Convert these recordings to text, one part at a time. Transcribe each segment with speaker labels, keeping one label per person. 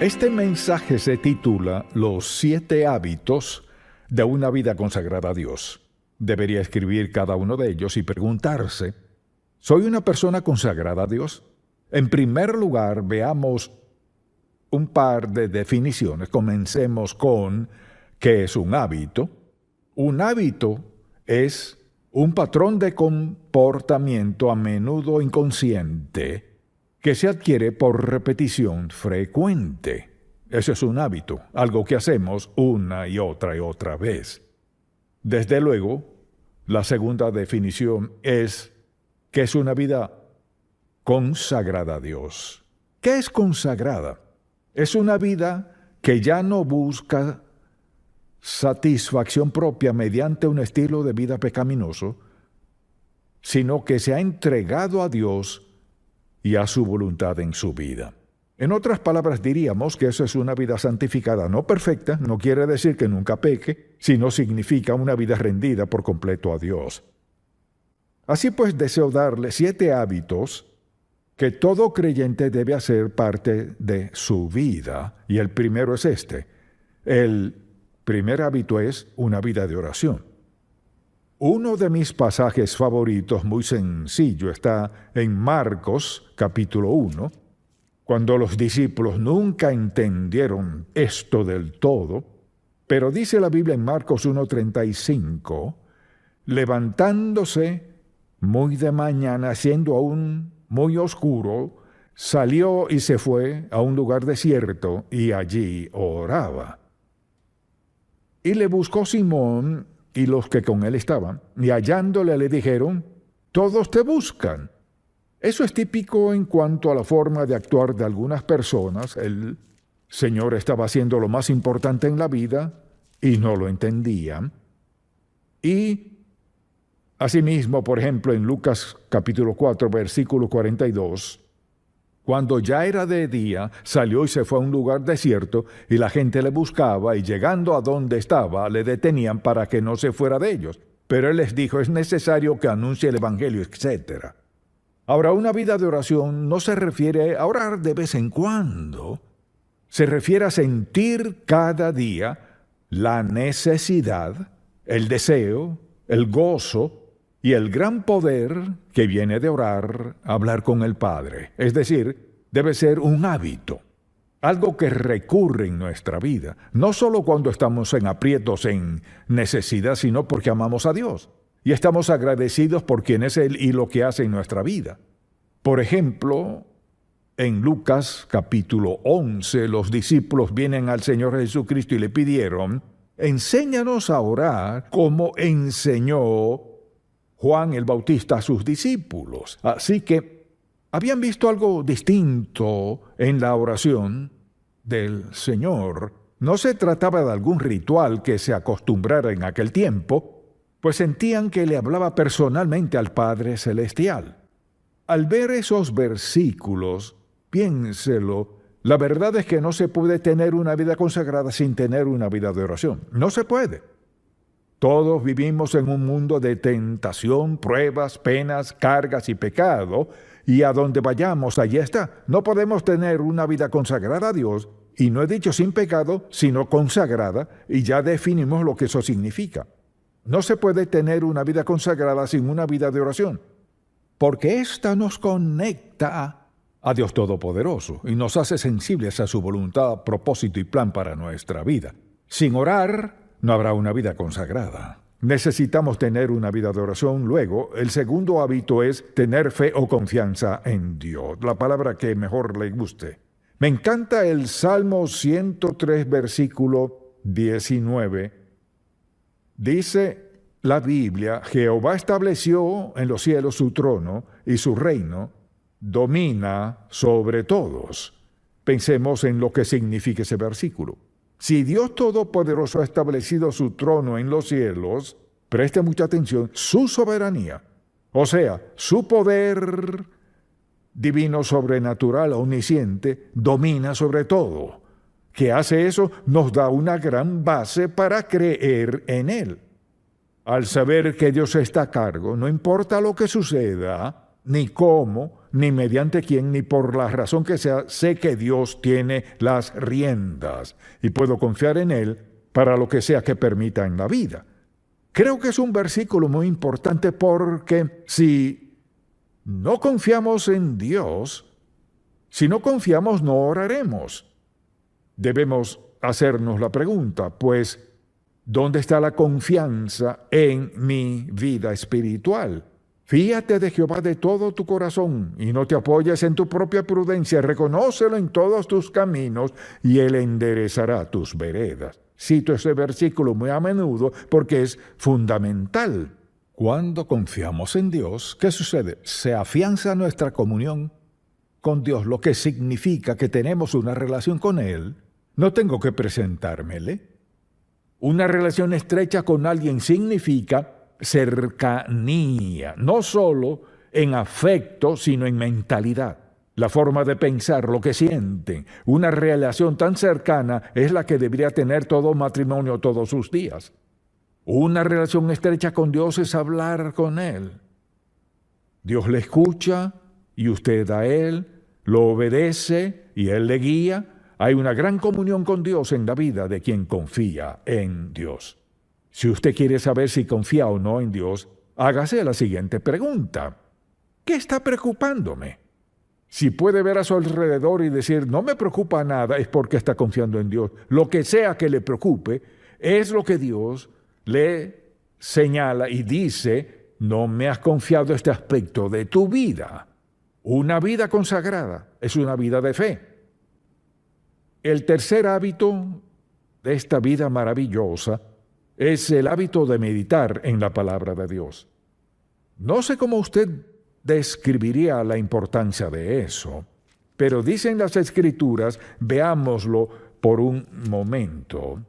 Speaker 1: Este mensaje se titula Los 7 hábitos de una vida consagrada a Dios. Debería escribir cada uno de ellos y preguntarse, ¿soy una persona consagrada a Dios? En primer lugar, veamos un par de definiciones. Comencemos con ¿qué es un hábito? Un hábito es un patrón de comportamiento a menudo inconsciente que se adquiere por repetición frecuente. Eso es un hábito, algo que hacemos una y otra vez. Desde luego, la segunda definición es que es una vida consagrada a Dios. ¿Qué es consagrada? Es una vida que ya no busca satisfacción propia mediante un estilo de vida pecaminoso, sino que se ha entregado a Dios y a su voluntad en su vida. En otras palabras, diríamos que eso es una vida santificada, no perfecta, no quiere decir que nunca peque, sino significa una vida rendida por completo a Dios. Así pues, deseo darle 7 hábitos que todo creyente debe hacer parte de su vida, y el primero es este. El primer hábito es una vida de oración. Uno de mis pasajes favoritos, muy sencillo, está en Marcos, capítulo 1, cuando los discípulos nunca entendieron esto del todo, pero dice la Biblia en Marcos 1:35, levantándose muy de mañana, siendo aún muy oscuro, salió y se fue a un lugar desierto y allí oraba. Y le buscó Simón y los que con él estaban, y hallándole le dijeron, todos te buscan. Eso es típico en cuanto a la forma de actuar de algunas personas. El Señor estaba haciendo lo más importante en la vida y no lo entendían. Y asimismo, por ejemplo, en Lucas capítulo 4, versículo 42, cuando ya era de día, salió y se fue a un lugar desierto, y la gente le buscaba, y llegando a donde estaba, le detenían para que no se fuera de ellos. Pero él les dijo, es necesario que anuncie el evangelio, etc. Ahora, una vida de oración no se refiere a orar de vez en cuando. Se refiere a sentir cada día la necesidad, el deseo, el gozo y el gran poder que viene de orar, hablar con el Padre. Es decir, debe ser un hábito, algo que recurre en nuestra vida, no solo cuando estamos en aprietos, en necesidad, sino porque amamos a Dios y estamos agradecidos por quien es Él y lo que hace en nuestra vida. Por ejemplo, en Lucas capítulo 11, los discípulos vienen al Señor Jesucristo y le pidieron, enséñanos a orar como enseñó Juan el Bautista a sus discípulos. Así que habían visto algo distinto en la oración del Señor. No se trataba de algún ritual que se acostumbrara en aquel tiempo, pues sentían que le hablaba personalmente al Padre Celestial. Al ver esos versículos, piénselo, la verdad es que no se puede tener una vida consagrada sin tener una vida de oración. No se puede. Todos vivimos en un mundo de tentación, pruebas, penas, cargas y pecado, y a donde vayamos, allí está. No podemos tener una vida consagrada a Dios, y no he dicho sin pecado, sino consagrada, y ya definimos lo que eso significa. No se puede tener una vida consagrada sin una vida de oración, porque ésta nos conecta a Dios Todopoderoso y nos hace sensibles a su voluntad, propósito y plan para nuestra vida. Sin orar, no habrá una vida consagrada. Necesitamos tener una vida de oración. Luego, el segundo hábito es tener fe o confianza en Dios, la palabra que mejor le guste. Me encanta el Salmo 103, versículo 19. Dice la Biblia, Jehová estableció en los cielos su trono y su reino domina sobre todos. Pensemos en lo que significa ese versículo. Si Dios Todopoderoso ha establecido su trono en los cielos, preste mucha atención, su soberanía, o sea, su poder divino, sobrenatural, omnisciente, domina sobre todo. ¿Qué hace eso? Nos da una gran base para creer en Él. Al saber que Dios está a cargo, no importa lo que suceda, ni cómo, ni mediante quién, ni por la razón que sea. Sé que Dios tiene las riendas y puedo confiar en Él para lo que sea que permita en la vida. Creo que es un versículo muy importante porque si no confiamos en Dios, si no confiamos, no oraremos. Debemos hacernos la pregunta, pues, ¿dónde está la confianza en mi vida espiritual? Fíate de Jehová de todo tu corazón y no te apoyes en tu propia prudencia. Reconócelo en todos tus caminos y Él enderezará tus veredas. Cito ese versículo muy a menudo porque es fundamental. Cuando confiamos en Dios, ¿qué sucede? Se afianza nuestra comunión con Dios, lo que significa que tenemos una relación con Él. No tengo que presentármele. Una relación estrecha con alguien significa cercanía, no solo en afecto, sino en mentalidad. La forma de pensar, lo que sienten. Una relación tan cercana es la que debería tener todo matrimonio todos sus días. Una relación estrecha con Dios es hablar con Él. Dios le escucha y usted a Él, lo obedece y Él le guía. Hay una gran comunión con Dios en la vida de quien confía en Dios. Si usted quiere saber si confía o no en Dios, hágase la siguiente pregunta. ¿Qué está preocupándome? Si puede ver a su alrededor y decir, no me preocupa nada, es porque está confiando en Dios. Lo que sea que le preocupe, es lo que Dios le señala y dice, no me has confiado este aspecto de tu vida. Una vida consagrada es una vida de fe. El tercer hábito de esta vida maravillosa es el hábito de meditar en la palabra de Dios. No sé cómo usted describiría la importancia de eso, pero dicen las Escrituras, veámoslo por un momento.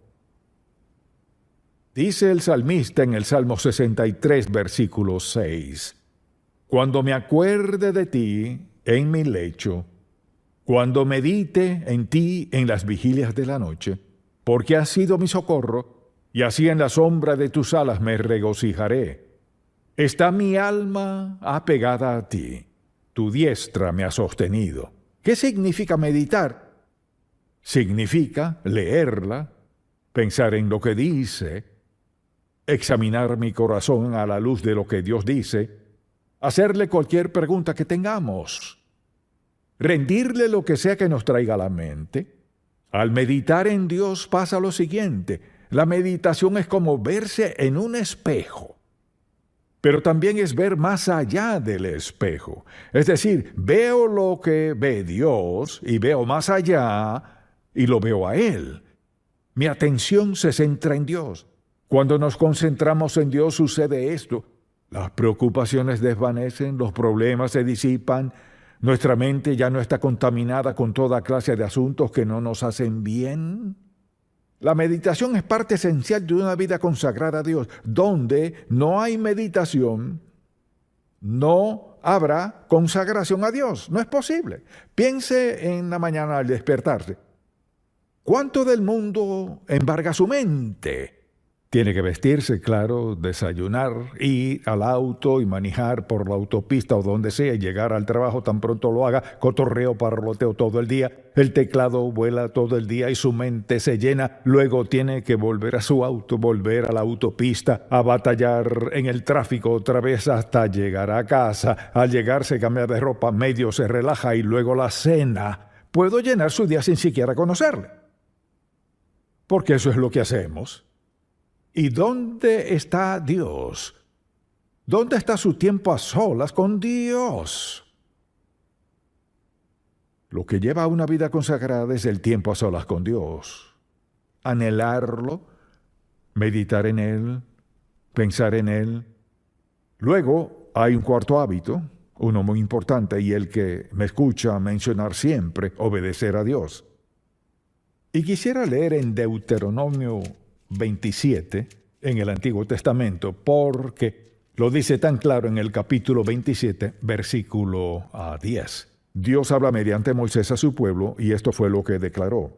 Speaker 1: Dice el salmista en el Salmo 63, versículo 6, cuando me acuerde de ti en mi lecho, cuando medite en ti en las vigilias de la noche, porque has sido mi socorro, y así en la sombra de tus alas me regocijaré. Está mi alma apegada a ti, tu diestra me ha sostenido. ¿Qué significa meditar? Significa leerla, pensar en lo que dice, examinar mi corazón a la luz de lo que Dios dice, hacerle cualquier pregunta que tengamos, rendirle lo que sea que nos traiga a la mente. Al meditar en Dios pasa lo siguiente. La meditación es como verse en un espejo, pero también es ver más allá del espejo. Es decir, veo lo que ve Dios y veo más allá y lo veo a Él. Mi atención se centra en Dios. Cuando nos concentramos en Dios sucede esto. Las preocupaciones desvanecen, los problemas se disipan, nuestra mente ya no está contaminada con toda clase de asuntos que no nos hacen bien. La meditación es parte esencial de una vida consagrada a Dios. Donde no hay meditación, no habrá consagración a Dios. No es posible. Piense en la mañana al despertarse. ¿Cuánto del mundo embarga su mente? Tiene que vestirse, claro, desayunar, ir al auto y manejar por la autopista o donde sea, y llegar al trabajo tan pronto lo haga, cotorreo, parloteo todo el día, el teclado vuela todo el día y su mente se llena, luego tiene que volver a su auto, volver a la autopista, a batallar en el tráfico otra vez hasta llegar a casa. Al llegar se cambia de ropa, medio se relaja y luego la cena. Puedo llenar su día sin siquiera conocerle, porque eso es lo que hacemos. ¿Y dónde está Dios? ¿Dónde está su tiempo a solas con Dios? Lo que lleva a una vida consagrada es el tiempo a solas con Dios. Anhelarlo, meditar en Él, pensar en Él. Luego hay un cuarto hábito, uno muy importante y el que me escucha mencionar siempre, obedecer a Dios. Y quisiera leer en Deuteronomio 27 en el Antiguo Testamento, porque lo dice tan claro en el capítulo 27, versículo 10. Dios habla mediante Moisés a su pueblo, y esto fue lo que declaró.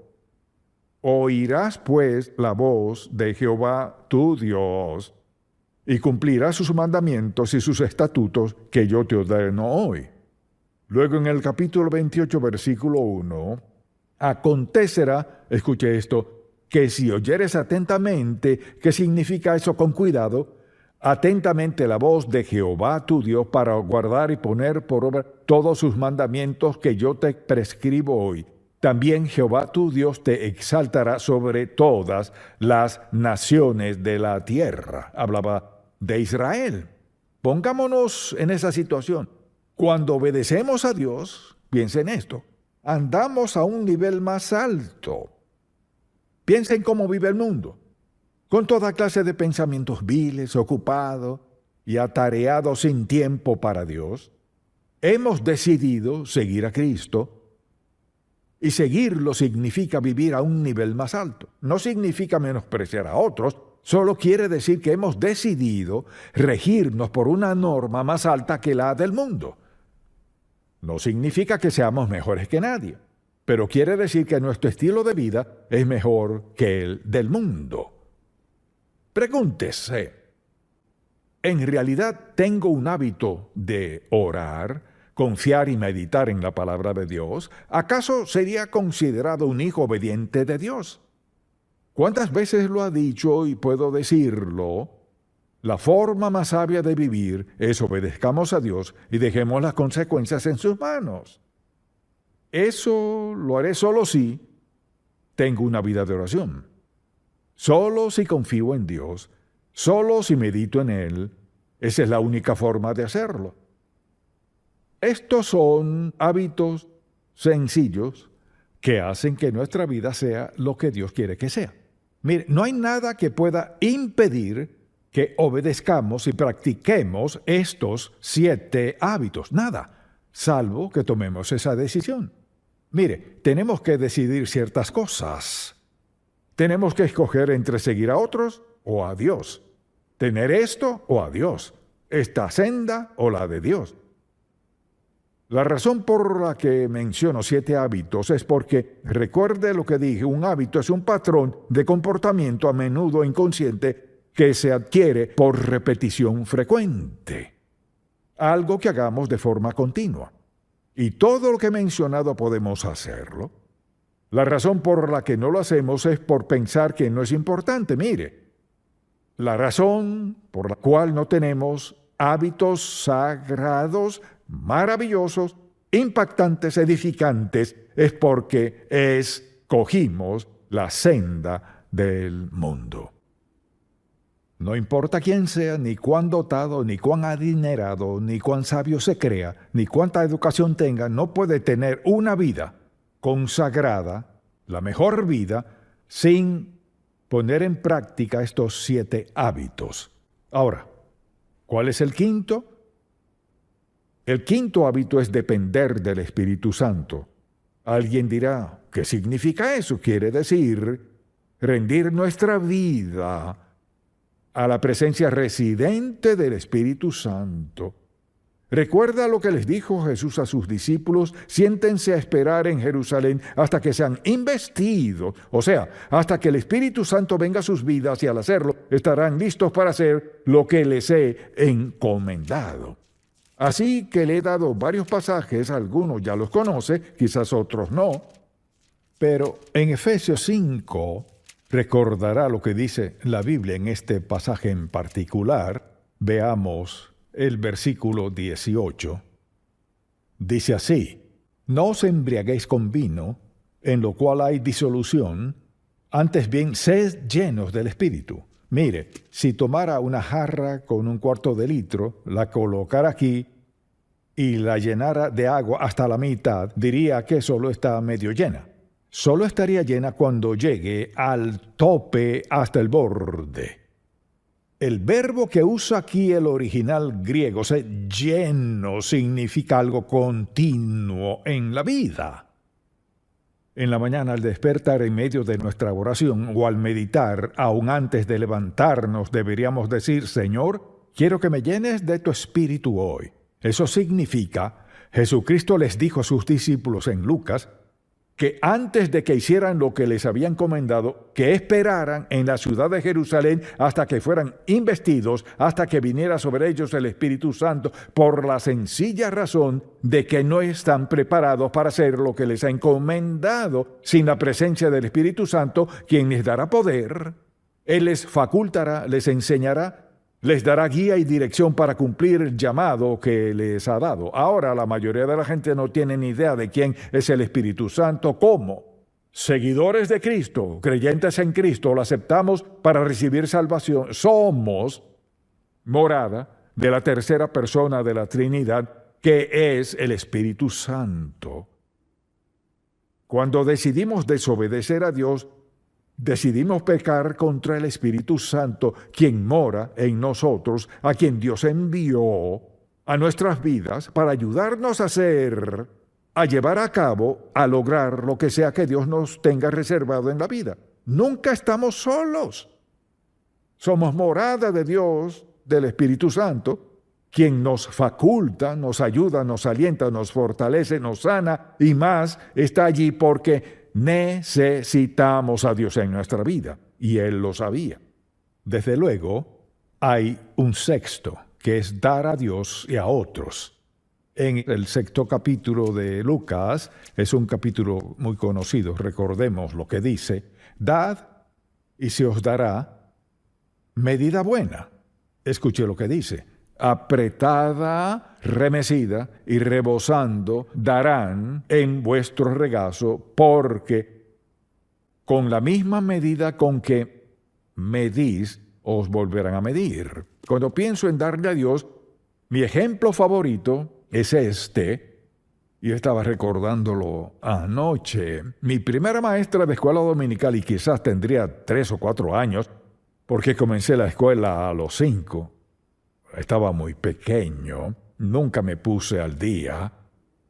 Speaker 1: Oirás pues la voz de Jehová tu Dios, y cumplirás sus mandamientos y sus estatutos que yo te ordeno hoy. Luego en el capítulo 28, versículo 1, acontecerá, escuche esto, que si oyeres atentamente, ¿qué significa eso con cuidado? Atentamente la voz de Jehová tu Dios para guardar y poner por obra todos sus mandamientos que yo te prescribo hoy. También Jehová tu Dios te exaltará sobre todas las naciones de la tierra. Hablaba de Israel. Pongámonos en esa situación. Cuando obedecemos a Dios, piensa en esto, andamos a un nivel más alto. Piensa en cómo vive el mundo, con toda clase de pensamientos viles, ocupado y atareado sin tiempo para Dios. Hemos decidido seguir a Cristo, y seguirlo significa vivir a un nivel más alto. No significa menospreciar a otros, solo quiere decir que hemos decidido regirnos por una norma más alta que la del mundo. No significa que seamos mejores que nadie, pero quiere decir que nuestro estilo de vida es mejor que el del mundo. Pregúntese, ¿en realidad tengo un hábito de orar, confiar y meditar en la palabra de Dios? ¿Acaso sería considerado un hijo obediente de Dios? ¿Cuántas veces lo ha dicho y puedo decirlo? La forma más sabia de vivir es obedezcamos a Dios y dejemos las consecuencias en sus manos. Eso lo haré solo si tengo una vida de oración. Solo si confío en Dios, solo si medito en Él. Esa es la única forma de hacerlo. Estos son hábitos sencillos que hacen que nuestra vida sea lo que Dios quiere que sea. Mire, no hay nada que pueda impedir que obedezcamos y practiquemos estos 7 hábitos. Nada, salvo que tomemos esa decisión. Mire, tenemos que decidir ciertas cosas. Tenemos que escoger entre seguir a otros o a Dios. Tener esto o a Dios. Esta senda o la de Dios. La razón por la que menciono 7 hábitos es porque, recuerde lo que dije, un hábito es un patrón de comportamiento a menudo inconsciente que se adquiere por repetición frecuente. Algo que hagamos de forma continua. Y todo lo que he mencionado podemos hacerlo. La razón por la que no lo hacemos es por pensar que no es importante. Mire, la razón por la cual no tenemos hábitos sagrados, maravillosos, impactantes, edificantes, es porque escogimos la senda del mundo. No importa quién sea, ni cuán dotado, ni cuán adinerado, ni cuán sabio se crea, ni cuánta educación tenga, no puede tener una vida consagrada, la mejor vida, sin poner en práctica estos 7 hábitos. Ahora, ¿cuál es el quinto? El quinto hábito es depender del Espíritu Santo. Alguien dirá, ¿qué significa eso? Quiere decir rendir nuestra vida a la presencia residente del Espíritu Santo. Recuerda lo que les dijo Jesús a sus discípulos: siéntense a esperar en Jerusalén hasta que sean investidos, o sea, hasta que el Espíritu Santo venga a sus vidas, y al hacerlo estarán listos para hacer lo que les he encomendado. Así que le he dado varios pasajes, algunos ya los conoce, quizás otros no, pero en Efesios 5 recordará lo que dice la Biblia en este pasaje en particular. Veamos el versículo 18. Dice así: no os embriaguéis con vino, en lo cual hay disolución, antes bien sed llenos del Espíritu. Mire, si tomara una jarra con 1/4 de litro, la colocara aquí y la llenara de agua hasta la mitad, diría que solo está medio llena. Solo estaría llena cuando llegue al tope hasta el borde. El verbo que usa aquí el original griego, ser lleno, significa algo continuo en la vida. En la mañana, al despertar, en medio de nuestra oración, o al meditar, aún antes de levantarnos, deberíamos decir: Señor, quiero que me llenes de tu Espíritu hoy. Eso significa, Jesucristo les dijo a sus discípulos en Lucas, que antes de que hicieran lo que les había encomendado, que esperaran en la ciudad de Jerusalén hasta que fueran investidos, hasta que viniera sobre ellos el Espíritu Santo, por la sencilla razón de que no están preparados para hacer lo que les ha encomendado sin la presencia del Espíritu Santo, quien les dará poder. Él les facultará, les enseñará, les dará guía y dirección para cumplir el llamado que les ha dado. Ahora la mayoría de la gente no tiene ni idea de quién es el Espíritu Santo. ¿Cómo? Seguidores de Cristo, creyentes en Cristo, lo aceptamos para recibir salvación. Somos morada de la tercera persona de la Trinidad, que es el Espíritu Santo. Cuando decidimos desobedecer a Dios, decidimos pecar contra el Espíritu Santo, quien mora en nosotros, a quien Dios envió a nuestras vidas para ayudarnos a llevar a cabo, a lograr lo que sea que Dios nos tenga reservado en la vida. Nunca estamos solos. Somos morada de Dios, del Espíritu Santo, quien nos faculta, nos ayuda, nos alienta, nos fortalece, nos sana y más, está allí porque necesitamos a Dios en nuestra vida, y Él lo sabía. Desde luego, hay un sexto, que es dar a Dios y a otros. En el sexto capítulo de Lucas, es un capítulo muy conocido, recordemos lo que dice: dad y se os dará medida buena. Escuche lo que dice: apretada, remecida y rebosando darán en vuestro regazo, porque con la misma medida con que medís, os volverán a medir. Cuando pienso en darle a Dios, mi ejemplo favorito es este, y estaba recordándolo anoche. Mi primera maestra de escuela dominical, y quizás tendría 3 o 4 años, porque comencé la escuela a los 5. Estaba muy pequeño, nunca me puse al día,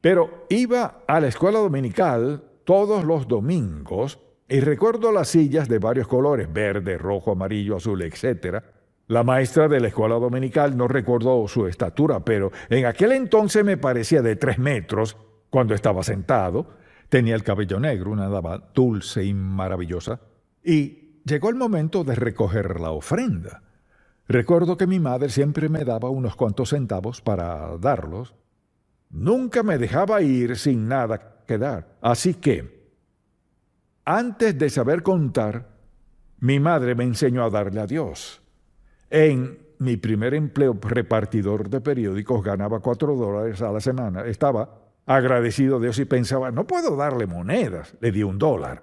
Speaker 1: pero iba a la escuela dominical todos los domingos y recuerdo las sillas de varios colores, verde, rojo, amarillo, azul, etc. La maestra de la escuela dominical, no recuerdo su estatura, pero en aquel entonces me parecía de 3 metros cuando estaba sentado. Tenía el cabello negro, una dama dulce y maravillosa, y llegó el momento de recoger la ofrenda. Recuerdo que mi madre siempre me daba unos cuantos centavos para darlos. Nunca me dejaba ir sin nada que dar. Así que, antes de saber contar, mi madre me enseñó a darle a Dios. En mi primer empleo repartidor de periódicos ganaba $4 a la semana. Estaba agradecido a Dios y pensaba, no puedo darle monedas. Le di $1.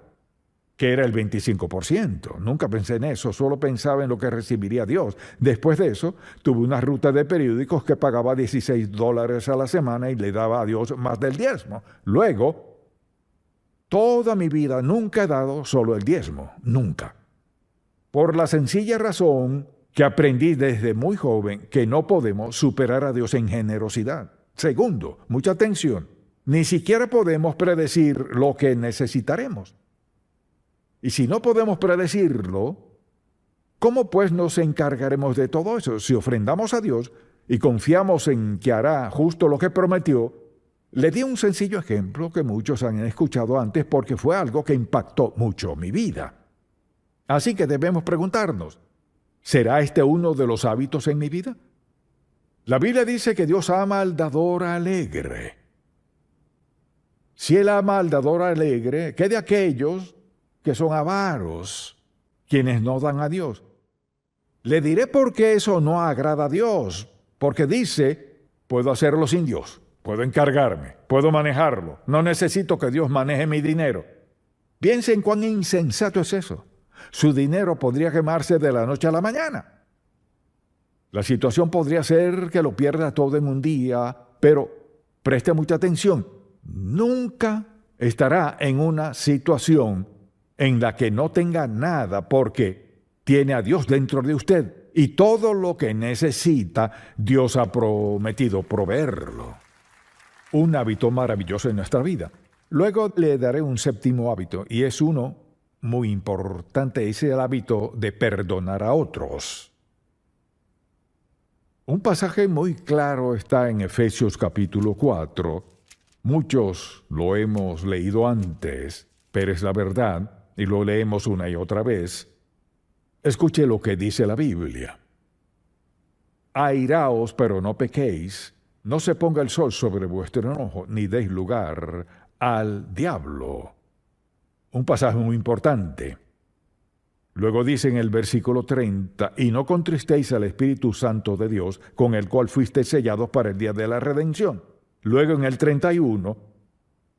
Speaker 1: Que era el 25%. Nunca pensé en eso, solo pensaba en lo que recibiría Dios. Después de eso, tuve una ruta de periódicos que pagaba $16 a la semana y le daba a Dios más del diezmo. Luego, toda mi vida nunca he dado solo el diezmo, nunca. Por la sencilla razón que aprendí desde muy joven que no podemos superar a Dios en generosidad. Segundo, mucha atención, ni siquiera podemos predecir lo que necesitaremos. Y si no podemos predecirlo, ¿cómo pues nos encargaremos de todo eso? Si ofrendamos a Dios y confiamos en que hará justo lo que prometió, le di un sencillo ejemplo que muchos han escuchado antes porque fue algo que impactó mucho mi vida. Así que debemos preguntarnos, ¿será este uno de los hábitos en mi vida? La Biblia dice que Dios ama al dador alegre. Si Él ama al dador alegre, ¿qué de aquellos que son avaros, quienes no dan a Dios? Le diré por qué eso no agrada a Dios, porque dice, puedo hacerlo sin Dios, puedo encargarme, puedo manejarlo, no necesito que Dios maneje mi dinero. Piensen cuán insensato es eso. Su dinero podría quemarse de la noche a la mañana. La situación podría ser que lo pierda todo en un día, pero preste mucha atención, nunca estará en una situación en la que no tenga nada porque tiene a Dios dentro de usted y todo lo que necesita, Dios ha prometido proveerlo. Un hábito maravilloso en nuestra vida. Luego le daré un séptimo hábito y es uno muy importante, es el hábito de perdonar a otros. Un pasaje muy claro está en Efesios capítulo 4, Muchos lo hemos leído antes, pero es la verdad, y lo leemos una y otra vez. Escuche lo que dice la Biblia. Airaos, pero no pequéis. No se ponga el sol sobre vuestro enojo, ni deis lugar al diablo. Un pasaje muy importante. Luego dice en el versículo 30, y no contristéis al Espíritu Santo de Dios, con el cual fuisteis sellados para el día de la redención. Luego en el 31,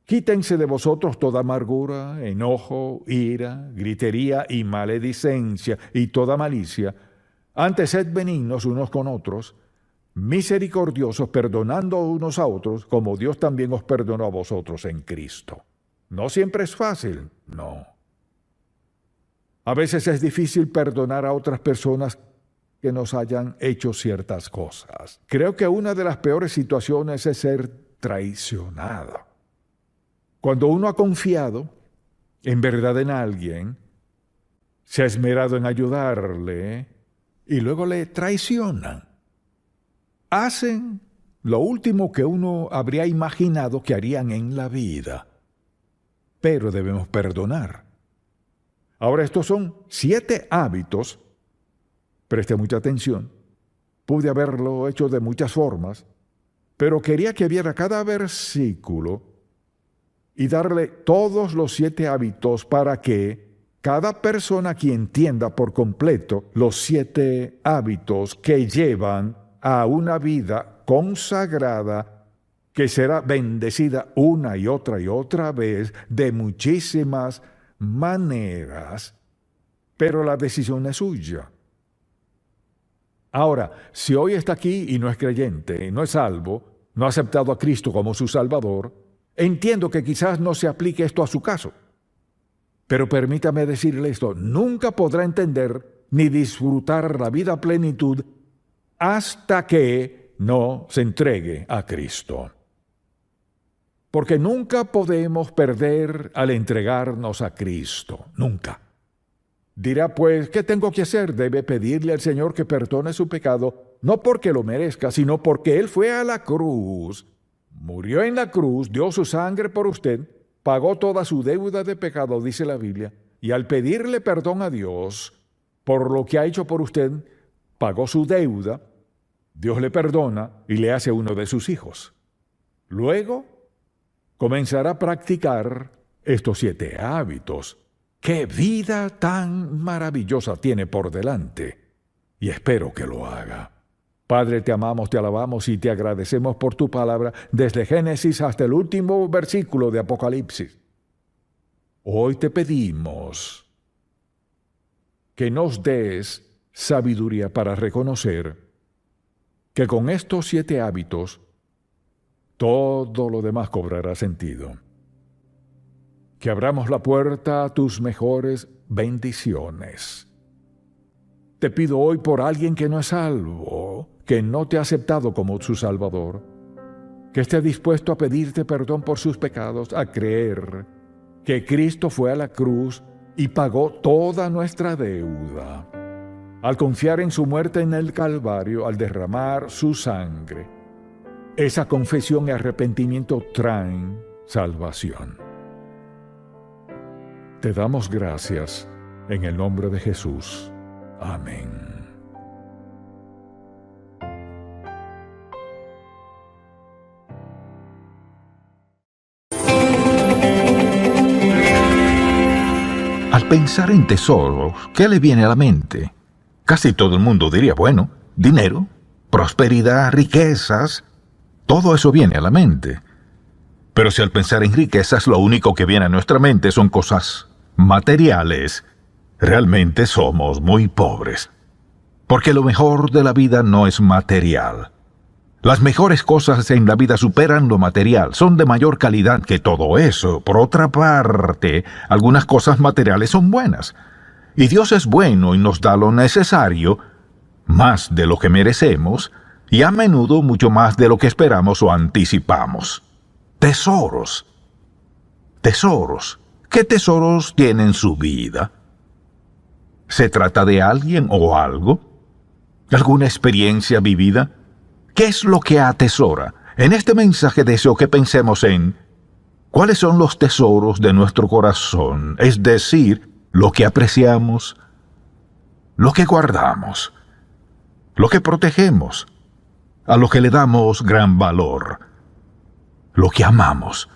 Speaker 1: quítense de vosotros toda amargura, enojo, ira, gritería y maledicencia y toda malicia. Antes sed benignos unos con otros, misericordiosos, perdonando unos a otros, como Dios también os perdonó a vosotros en Cristo. No siempre es fácil, no. A veces es difícil perdonar a otras personas que nos hayan hecho ciertas cosas. Creo que una de las peores situaciones es ser traicionado. Cuando uno ha confiado en verdad en alguien, se ha esmerado en ayudarle y luego le traicionan. Hacen lo último que uno habría imaginado que harían en la vida. Pero debemos perdonar. Ahora, estos son 7 hábitos. Preste mucha atención. Pude haberlo hecho de muchas formas, pero quería que viera cada versículo y darle todos los 7 hábitos para que cada persona que entienda por completo los 7 hábitos que llevan a una vida consagrada que será bendecida una y otra vez de muchísimas maneras, pero la decisión es suya. Ahora, si hoy está aquí y no es creyente, no es salvo, no ha aceptado a Cristo como su Salvador, entiendo que quizás no se aplique esto a su caso. Pero permítame decirle esto, nunca podrá entender ni disfrutar la vida a plenitud hasta que no se entregue a Cristo. Porque nunca podemos perder al entregarnos a Cristo, nunca. Dirá, pues, ¿qué tengo que hacer? Debe pedirle al Señor que perdone su pecado, no porque lo merezca, sino porque Él fue a la cruz, murió en la cruz, dio su sangre por usted, pagó toda su deuda de pecado, dice la Biblia, y al pedirle perdón a Dios por lo que ha hecho por usted, pagó su deuda, Dios le perdona y le hace uno de sus hijos. Luego, comenzará a practicar estos 7 hábitos. ¡Qué vida tan maravillosa tiene por delante! Y espero que lo haga. Padre, te amamos, te alabamos y te agradecemos por tu palabra desde Génesis hasta el último versículo de Apocalipsis. Hoy te pedimos que nos des sabiduría para reconocer que con estos 7 hábitos todo lo demás cobrará sentido. Que abramos la puerta a tus mejores bendiciones. Te pido hoy por alguien que no es salvo, que no te ha aceptado como su Salvador, que esté dispuesto a pedirte perdón por sus pecados, a creer que Cristo fue a la cruz y pagó toda nuestra deuda. Al confiar en su muerte en el Calvario, al derramar su sangre, esa confesión y arrepentimiento traen salvación. Te damos gracias en el nombre de Jesús. Amén.
Speaker 2: Al pensar en tesoros, ¿qué le viene a la mente? Casi todo el mundo diría, bueno, dinero, prosperidad, riquezas, todo eso viene a la mente. Pero si al pensar en riquezas lo único que viene a nuestra mente son cosas materiales, realmente somos muy pobres. Porque lo mejor de la vida no es material. Las mejores cosas en la vida superan lo material, son de mayor calidad que todo eso. Por otra parte, algunas cosas materiales son buenas. Y Dios es bueno y nos da lo necesario, más de lo que merecemos, y a menudo mucho más de lo que esperamos o anticipamos. Tesoros. Tesoros. ¿Qué tesoros tienen su vida? ¿Se trata de alguien o algo? ¿Alguna experiencia vivida? ¿Qué es lo que atesora? en este mensaje deseo que pensemos en cuáles son los tesoros de nuestro corazón, es decir, lo que apreciamos, lo que guardamos, lo que protegemos, a lo que le damos gran valor, lo que amamos.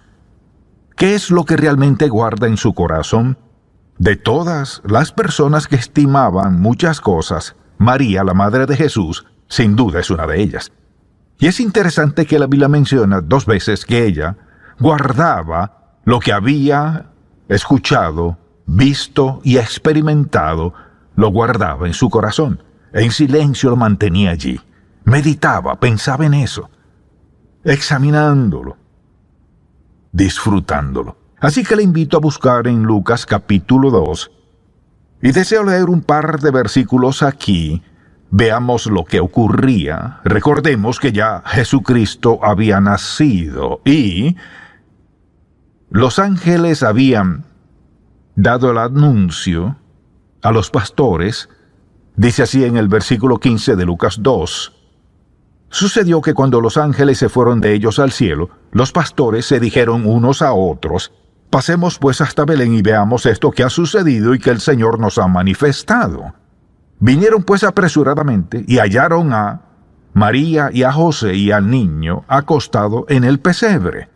Speaker 2: ¿Qué es lo que realmente guarda en su corazón? De todas las personas que estimaban muchas cosas, María, la madre de Jesús, sin duda es una de ellas. Y es interesante que la Biblia menciona 2 veces que ella guardaba lo que había escuchado, visto y experimentado, lo guardaba en su corazón. En silencio lo mantenía allí. Meditaba, pensaba en eso, examinándolo, disfrutándolo. Así que le invito a buscar en Lucas capítulo 2 y deseo leer un par de versículos aquí. Veamos lo que ocurría. Recordemos que ya Jesucristo había nacido y los ángeles habían dado el anuncio a los pastores. Dice así en el versículo 15 de Lucas 2. Sucedió que cuando los ángeles se fueron de ellos al cielo, los pastores se dijeron unos a otros: pasemos pues hasta Belén y veamos esto que ha sucedido y que el Señor nos ha manifestado. Vinieron pues apresuradamente y hallaron a María y a José y al niño acostado en el pesebre.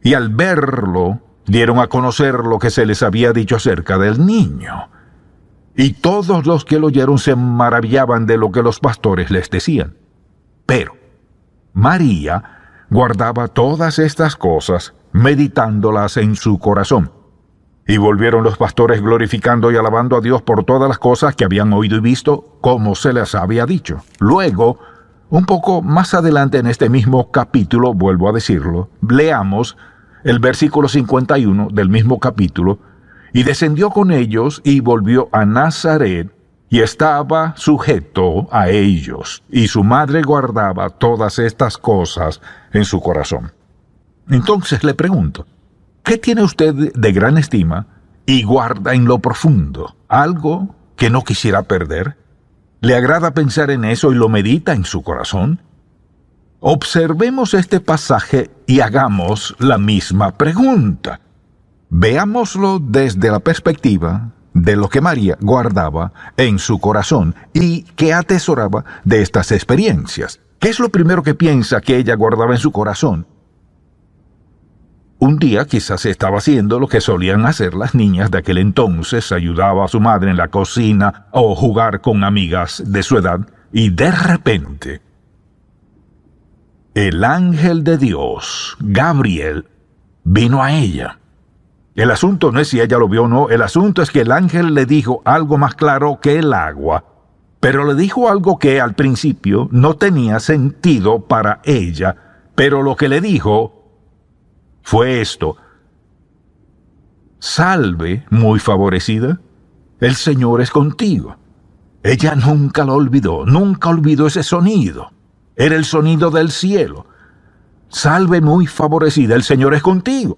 Speaker 2: Y al verlo, dieron a conocer lo que se les había dicho acerca del niño. Y todos los que lo oyeron se maravillaban de lo que los pastores les decían. Pero María guardaba todas estas cosas, meditándolas en su corazón. Y volvieron los pastores glorificando y alabando a Dios por todas las cosas que habían oído y visto, como se les había dicho. Luego, un poco más adelante en este mismo capítulo, vuelvo a decirlo, leamos el versículo 51 del mismo capítulo. Y descendió con ellos y volvió a Nazaret, y estaba sujeto a ellos, y su madre guardaba todas estas cosas en su corazón. Entonces le pregunto, ¿qué tiene usted de gran estima y guarda en lo profundo? ¿Algo que no quisiera perder? ¿Le agrada pensar en eso y lo medita en su corazón? Observemos este pasaje y hagamos la misma pregunta. Veámoslo desde la perspectiva de lo que María guardaba en su corazón y que atesoraba de estas experiencias. ¿Qué es lo primero que piensa que ella guardaba en su corazón? Un día quizás estaba haciendo lo que solían hacer las niñas de aquel entonces, ayudaba a su madre en la cocina o jugar con amigas de su edad, y de repente el ángel de Dios, Gabriel, vino a ella. El asunto no es si ella lo vio o no, el asunto es que el ángel le dijo algo más claro que el agua, pero le dijo algo que al principio no tenía sentido para ella, pero lo que le dijo fue esto: salve, muy favorecida, el Señor es contigo. Ella nunca lo olvidó, nunca olvidó ese sonido. Era el sonido del cielo. Salve, muy favorecida, el Señor es contigo.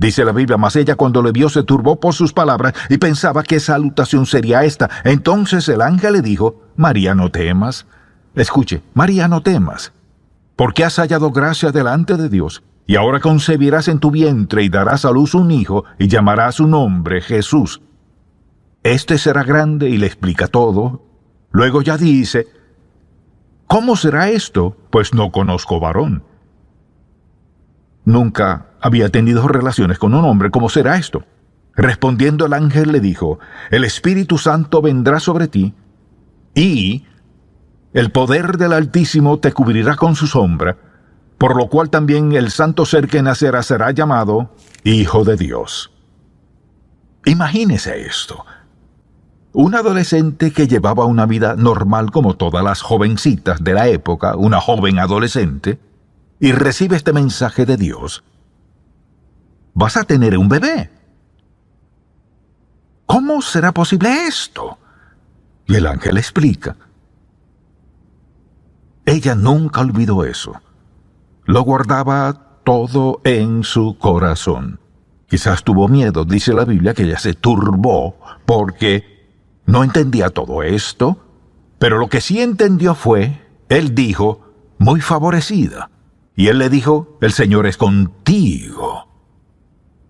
Speaker 2: Dice la Biblia, mas ella cuando le vio se turbó por sus palabras y pensaba qué salutación sería esta. Entonces el ángel le dijo: María, no temas. Escuche, María, no temas, porque has hallado gracia delante de Dios. Y ahora concebirás en tu vientre y darás a luz un hijo y llamarás su nombre Jesús. Este será grande, y le explica todo. Luego ya dice: ¿cómo será esto? Pues no conozco varón. Nunca había tenido relaciones con un hombre. ¿Cómo será esto? Respondiendo el ángel le dijo: el Espíritu Santo vendrá sobre ti, y el poder del Altísimo te cubrirá con su sombra, por lo cual también el santo ser que nacerá será llamado Hijo de Dios. Imagínese esto. Un adolescente que llevaba una vida normal como todas las jovencitas de la época, una joven adolescente, y recibe este mensaje de Dios: vas a tener un bebé. ¿Cómo será posible esto? Y el ángel explica. Ella nunca olvidó eso. Lo guardaba todo en su corazón. Quizás tuvo miedo, dice la Biblia, que ella se turbó porque no entendía todo esto, pero lo que sí entendió fue, él dijo, muy favorecida. Y él le dijo, el Señor es contigo.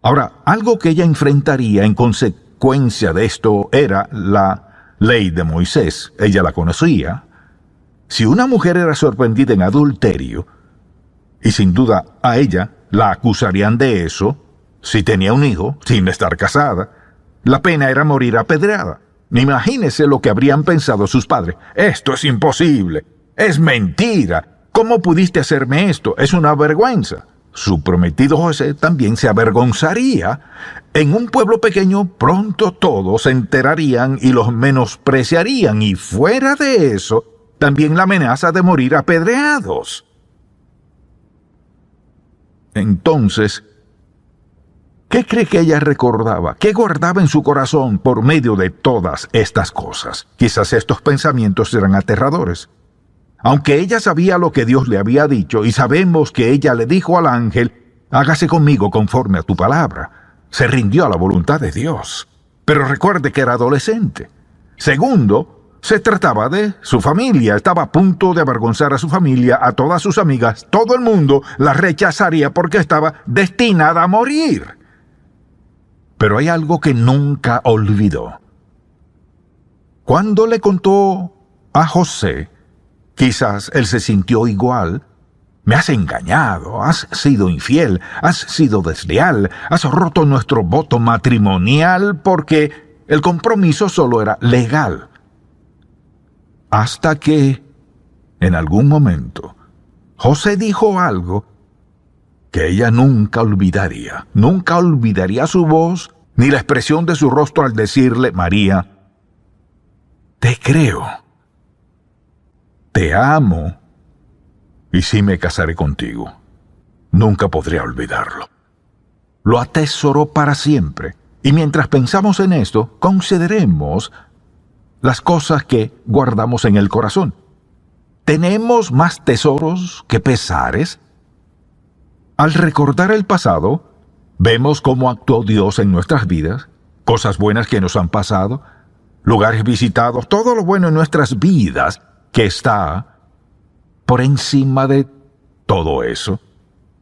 Speaker 2: Ahora, algo que ella enfrentaría en consecuencia de esto era la ley de Moisés. Ella la conocía. Si una mujer era sorprendida en adulterio, y sin duda a ella la acusarían de eso, si tenía un hijo, sin estar casada, la pena era morir apedreada. Imagínese lo que habrían pensado sus padres. Esto es imposible. Es mentira. ¿Cómo pudiste hacerme esto? Es una vergüenza. Su prometido José también se avergonzaría. En un pueblo pequeño pronto todos se enterarían y los menospreciarían. Y fuera de eso, también la amenaza de morir apedreados. Entonces, ¿qué cree que ella recordaba? ¿Qué guardaba en su corazón por medio de todas estas cosas? Quizás estos pensamientos eran aterradores. Aunque ella sabía lo que Dios le había dicho, y sabemos que ella le dijo al ángel, hágase conmigo conforme a tu palabra, se rindió a la voluntad de Dios. Pero recuerde que era adolescente. Segundo, se trataba de su familia. Estaba a punto de avergonzar a su familia, a todas sus amigas. Todo el mundo la rechazaría porque estaba destinada a morir. Pero hay algo que nunca olvidó. Cuando le contó a José, quizás él se sintió igual. Me has engañado, has sido infiel, has sido desleal, has roto nuestro voto matrimonial porque el compromiso solo era legal. Hasta que, en algún momento, José dijo algo que ella nunca olvidaría. Nunca olvidaría su voz ni la expresión de su rostro al decirle, María, te creo. Te amo y sí me casaré contigo. Nunca podré olvidarlo. Lo atesoró para siempre. Y mientras pensamos en esto, consideremos las cosas que guardamos en el corazón. ¿Tenemos más tesoros que pesares? Al recordar el pasado, vemos cómo actuó Dios en nuestras vidas, cosas buenas que nos han pasado, lugares visitados, todo lo bueno en nuestras vidas que está por encima de todo eso.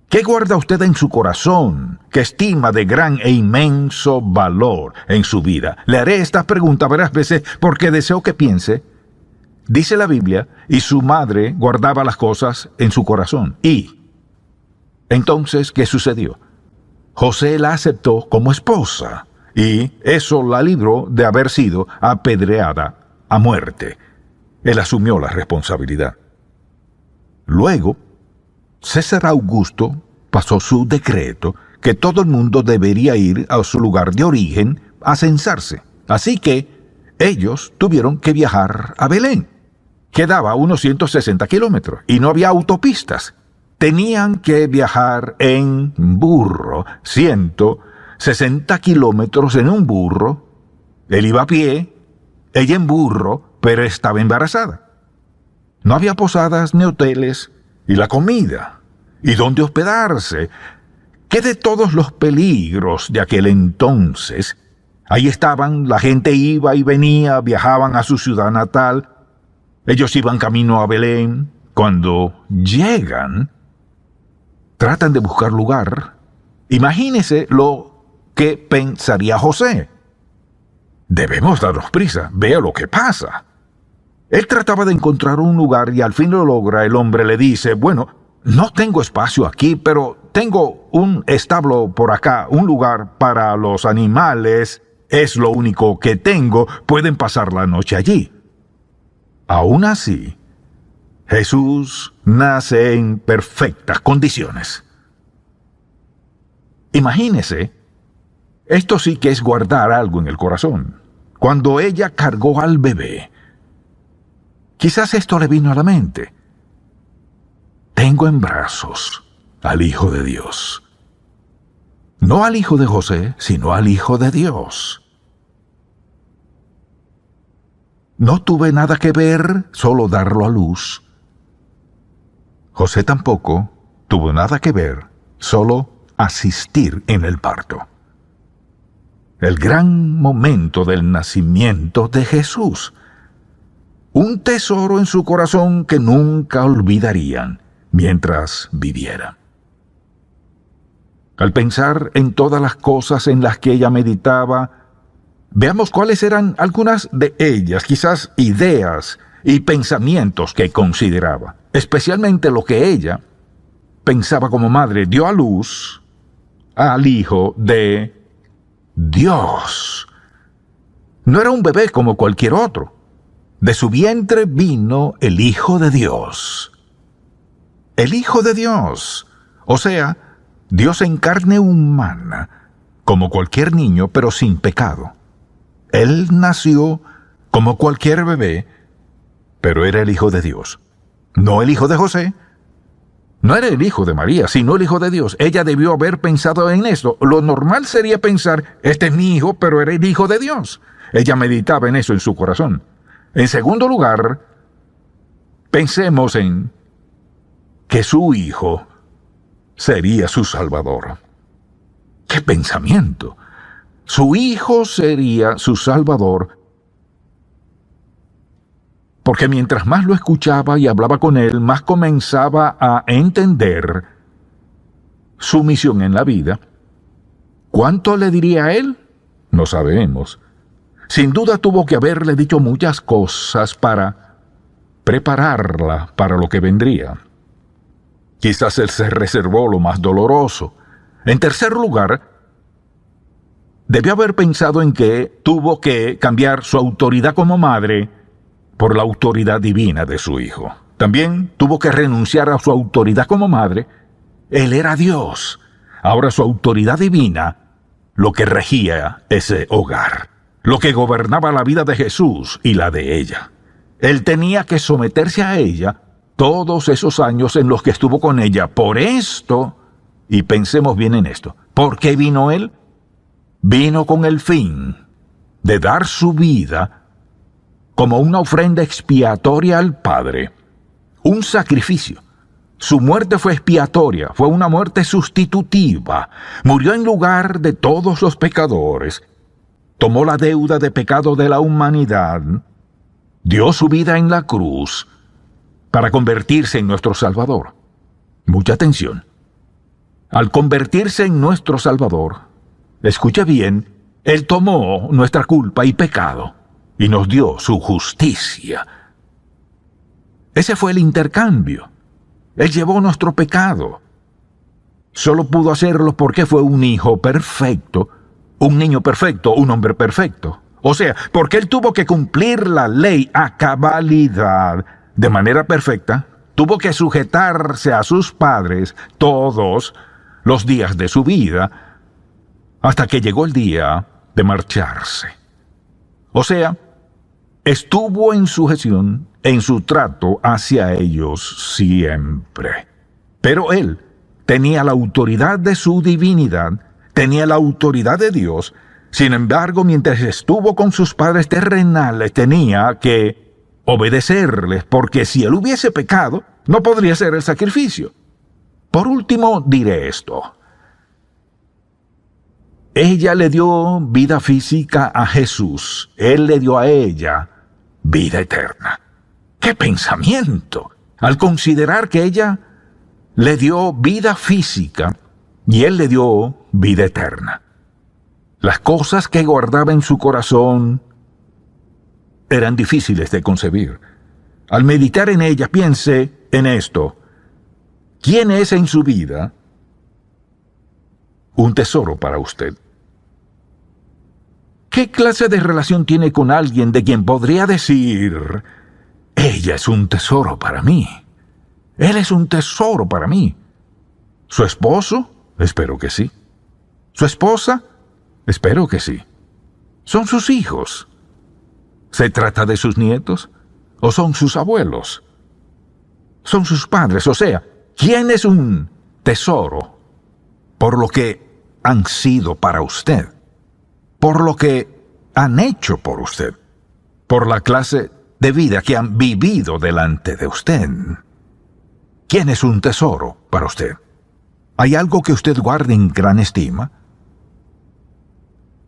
Speaker 2: ¿Qué guarda usted en su corazón que estima de gran e inmenso valor en su vida? Le haré esta pregunta varias veces porque deseo que piense. Dice la Biblia, y su madre guardaba las cosas en su corazón. Y entonces, ¿qué sucedió? José la aceptó como esposa y eso la libró de haber sido apedreada a muerte. Él asumió la responsabilidad. Luego, César Augusto pasó su decreto que todo el mundo debería ir a su lugar de origen a censarse. Así que ellos tuvieron que viajar a Belén. Quedaba a unos 160 kilómetros y no había autopistas. Tenían que viajar en burro, 160 kilómetros en un burro. Él iba a pie, ella en burro, pero estaba embarazada. No había posadas ni hoteles, y la comida, y dónde hospedarse. ¿Qué de todos los peligros de aquel entonces? Ahí estaban, la gente iba y venía, viajaban a su ciudad natal. Ellos iban camino a Belén. Cuando llegan, tratan de buscar lugar. Imagínese lo que pensaría José. Debemos darnos prisa, vea lo que pasa. Él trataba de encontrar un lugar y al fin lo logra. El hombre le dice, bueno, no tengo espacio aquí, pero tengo un establo por acá, un lugar para los animales. Es lo único que tengo, pueden pasar la noche allí. Aún así, Jesús nace en perfectas condiciones. Imagínese, esto sí que es guardar algo en el corazón. Cuando ella cargó al bebé, quizás esto le vino a la mente. Tengo en brazos al Hijo de Dios. No al hijo de José, sino al Hijo de Dios. No tuve nada que ver, solo darlo a luz. José tampoco tuvo nada que ver, solo asistir en el parto. El gran momento del nacimiento de Jesús. Un tesoro en su corazón que nunca olvidarían. mientras viviera. Al pensar en todas las cosas en las que ella meditaba, veamos cuáles eran algunas de ellas, quizás ideas y pensamientos que consideraba, especialmente lo que ella pensaba como madre. Dio a luz al Hijo de Dios. No era un bebé como cualquier otro. De su vientre vino el Hijo de Dios. El Hijo de Dios. O sea, Dios en carne humana, como cualquier niño, pero sin pecado. Él nació como cualquier bebé, pero era el Hijo de Dios. No el hijo de José. No era el hijo de María, sino el Hijo de Dios. Ella debió haber pensado en esto. Lo normal sería pensar, este es mi hijo, pero era el Hijo de Dios. Ella meditaba en eso en su corazón. En segundo lugar, pensemos en que su hijo sería su Salvador. ¡Qué pensamiento! Su hijo sería su Salvador. Porque mientras más lo escuchaba y hablaba con él, más comenzaba a entender su misión en la vida. ¿Cuánto le diría a él? No sabemos. Sin duda tuvo que haberle dicho muchas cosas para prepararla para lo que vendría. Quizás él se reservó lo más doloroso. En tercer lugar, debió haber pensado en que tuvo que cambiar su autoridad como madre por la autoridad divina de su hijo. También tuvo que renunciar a su autoridad como madre. Él era Dios. Ahora su autoridad divina, lo que regía ese hogar, lo que gobernaba la vida de Jesús y la de ella. Él tenía que someterse a ella todos esos años en los que estuvo con ella. Por esto, y pensemos bien en esto, ¿por qué vino él? Vino con el fin de dar su vida como una ofrenda expiatoria al Padre, un sacrificio. Su muerte fue expiatoria, fue una muerte sustitutiva. Murió en lugar de todos los pecadores. Tomó la deuda de pecado de la humanidad. Dio su vida en la cruz para convertirse en nuestro Salvador. Mucha atención. Al convertirse en nuestro Salvador, escuche bien, Él tomó nuestra culpa y pecado y nos dio su justicia. Ese fue el intercambio. Él llevó nuestro pecado. Solo pudo hacerlo porque fue un hijo perfecto, un niño perfecto, un hombre perfecto. O sea, porque Él tuvo que cumplir la ley a cabalidad, de manera perfecta, tuvo que sujetarse a sus padres todos los días de su vida, hasta que llegó el día de marcharse. O sea, estuvo en sujeción, en su trato hacia ellos siempre. Pero Él tenía la autoridad de su divinidad, tenía la autoridad de Dios. Sin embargo, mientras estuvo con sus padres terrenales, tenía que obedecerles, porque si Él hubiese pecado, no podría hacer el sacrificio. Por último, diré esto. Ella le dio vida física a Jesús. Él le dio a ella vida eterna. ¡Qué pensamiento! Al considerar que ella le dio vida física y Él le dio vida eterna. Las cosas que guardaba en su corazón eran difíciles de concebir. Al meditar en ella, piense en esto. ¿Quién es en su vida un tesoro para usted? ¿Qué clase de relación tiene con alguien de quien podría decir, ella es un tesoro para mí? Él es un tesoro para mí. ¿Su esposo? Espero que sí. ¿Su esposa? Espero que sí. ¿Son sus hijos? ¿Se trata de sus nietos? ¿O son sus abuelos? Son sus padres. O sea, ¿quién es un tesoro por lo que han sido para usted? Por lo que han hecho por usted, por la clase de vida que han vivido delante de usted. ¿Quién es un tesoro para usted? ¿Hay algo que usted guarde en gran estima?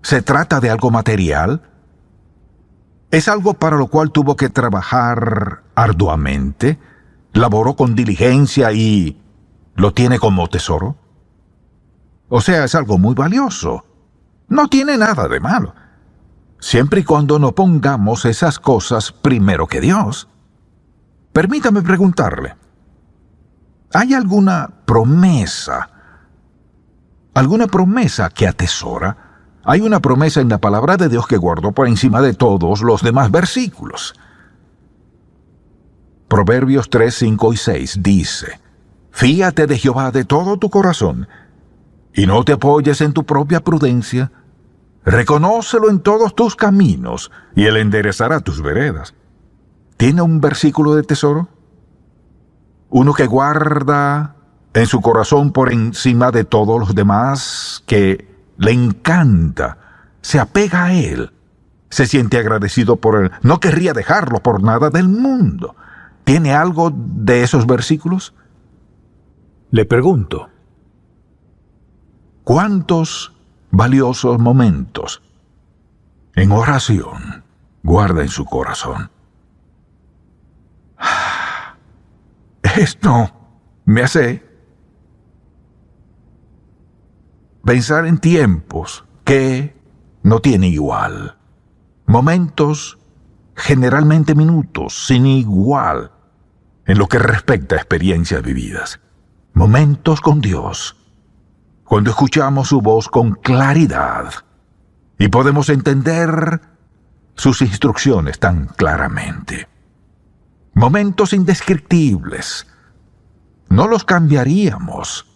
Speaker 2: ¿Se trata de algo material? ¿Es algo para lo cual tuvo que trabajar arduamente? laboró con diligencia y lo tiene como tesoro. O sea, es algo muy valioso. No tiene nada de malo, siempre y cuando no pongamos esas cosas primero que Dios. Permítame preguntarle, ¿hay alguna promesa que atesora? Hay una promesa en la palabra de Dios que guardó por encima de todos los demás versículos. Proverbios 3, 5 y 6 dice: Fíate de Jehová de todo tu corazón, y no te apoyes en tu propia prudencia. Reconócelo en todos tus caminos, y Él enderezará tus veredas. ¿Tiene un versículo de tesoro? Uno que guarda en su corazón por encima de todos los demás, que le encanta, se apega a Él, se siente agradecido por Él, no querría dejarlo por nada del mundo. ¿Tiene algo de esos versículos? Le pregunto, ¿cuántos valiosos momentos en oración guarda en su corazón? Esto me hace pensar en tiempos que no tienen igual. Momentos, generalmente minutos, sin igual en lo que respecta a experiencias vividas. Momentos con Dios, cuando escuchamos su voz con claridad y podemos entender sus instrucciones tan claramente. Momentos indescriptibles, no los cambiaríamos.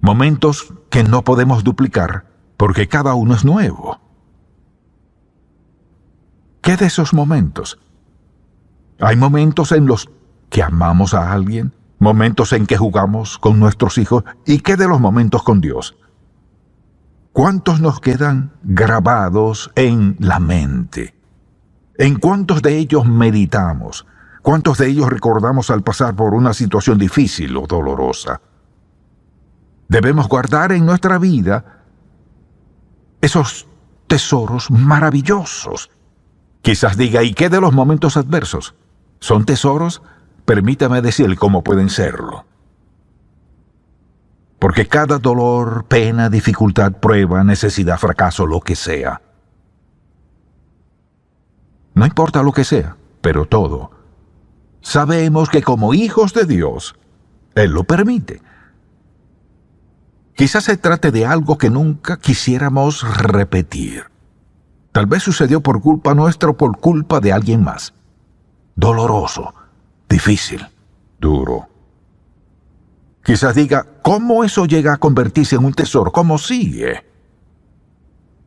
Speaker 2: Momentos que no podemos duplicar porque cada uno es nuevo. ¿Qué de esos momentos? Hay momentos en los que amamos a alguien, momentos en que jugamos con nuestros hijos, ¿y qué de los momentos con Dios? ¿Cuántos nos quedan grabados en la mente? ¿En cuántos de ellos meditamos? ¿Cuántos de ellos recordamos al pasar por una situación difícil o dolorosa? Debemos guardar en nuestra vida esos tesoros maravillosos. Quizás diga, ¿y qué de los momentos adversos? ¿Son tesoros? Permítame decir cómo pueden serlo. Porque cada dolor, pena, dificultad, prueba, necesidad, fracaso, lo que sea. No importa lo que sea, pero todo. Sabemos que como hijos de Dios, Él lo permite. Quizás se trate de algo que nunca quisiéramos repetir. Tal vez sucedió por culpa nuestra o por culpa de alguien más. Doloroso, difícil, duro. Quizás diga, ¿cómo eso llega a convertirse en un tesoro? ¿Cómo sigue?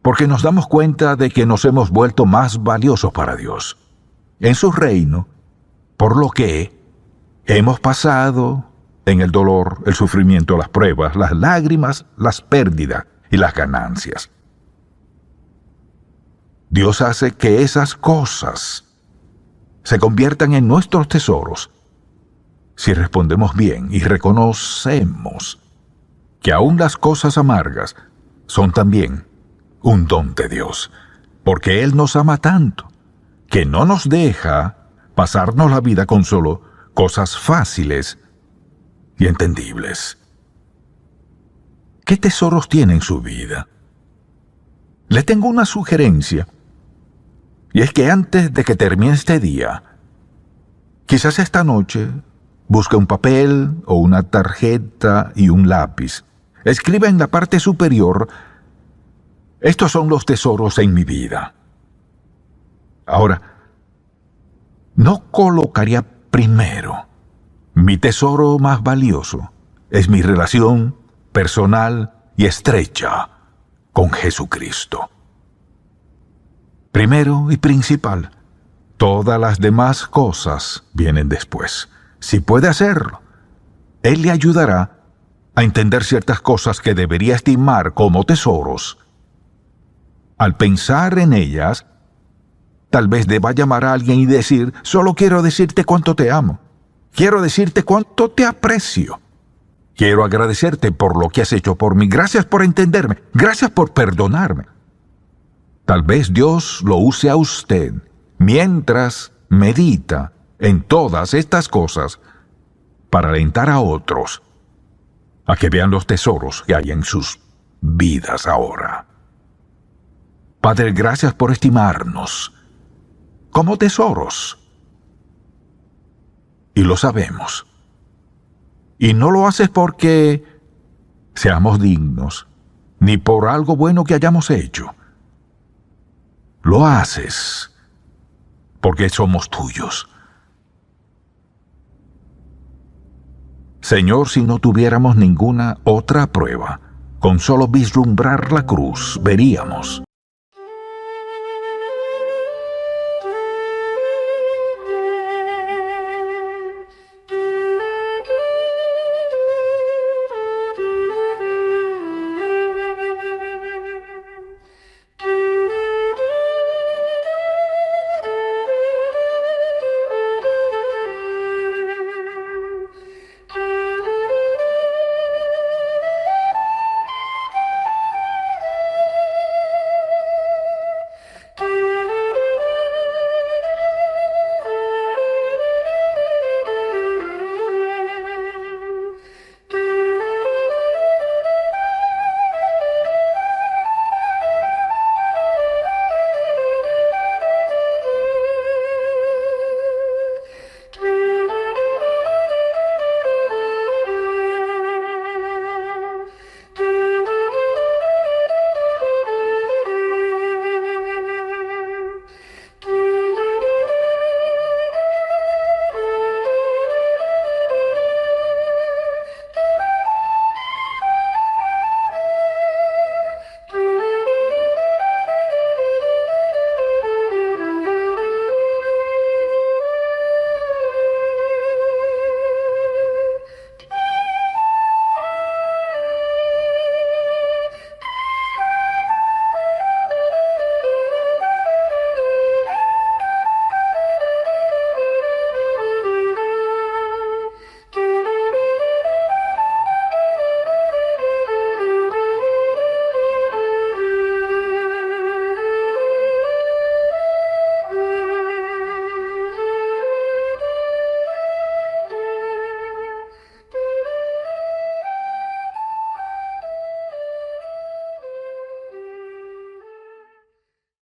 Speaker 2: Porque nos damos cuenta de que nos hemos vuelto más valiosos para Dios, en su reino, por lo que hemos pasado en el dolor, el sufrimiento, las pruebas, las lágrimas, las pérdidas y las ganancias. Dios hace que esas cosas se conviertan en nuestros tesoros si respondemos bien y reconocemos que aún las cosas amargas son también un don de Dios, porque Él nos ama tanto que no nos deja pasarnos la vida con solo cosas fáciles y entendibles. ¿Qué tesoros tiene en su vida? Le tengo una sugerencia, y es que antes de que termine este día, quizás esta noche, busque un papel o una tarjeta y un lápiz. Escriba en la parte superior, estos son los tesoros en mi vida. Ahora, no colocaría primero, mi tesoro más valioso es mi relación personal y estrecha con Jesucristo. Primero y principal, todas las demás cosas vienen después. Si puede hacerlo, Él le ayudará a entender ciertas cosas que debería estimar como tesoros. Al pensar en ellas, tal vez deba llamar a alguien y decir, solo quiero decirte cuánto te amo. Quiero decirte cuánto te aprecio. Quiero agradecerte por lo que has hecho por mí. Gracias por entenderme. Gracias por perdonarme. Tal vez Dios lo use a usted mientras medita en todas estas cosas para alentar a otros a que vean los tesoros que hay en sus vidas ahora. Padre, gracias por estimarnos como tesoros. Y lo sabemos. Y no lo haces porque seamos dignos, ni por algo bueno que hayamos hecho. Lo haces porque somos tuyos. Señor, si no tuviéramos ninguna otra prueba, con solo vislumbrar la cruz, veríamos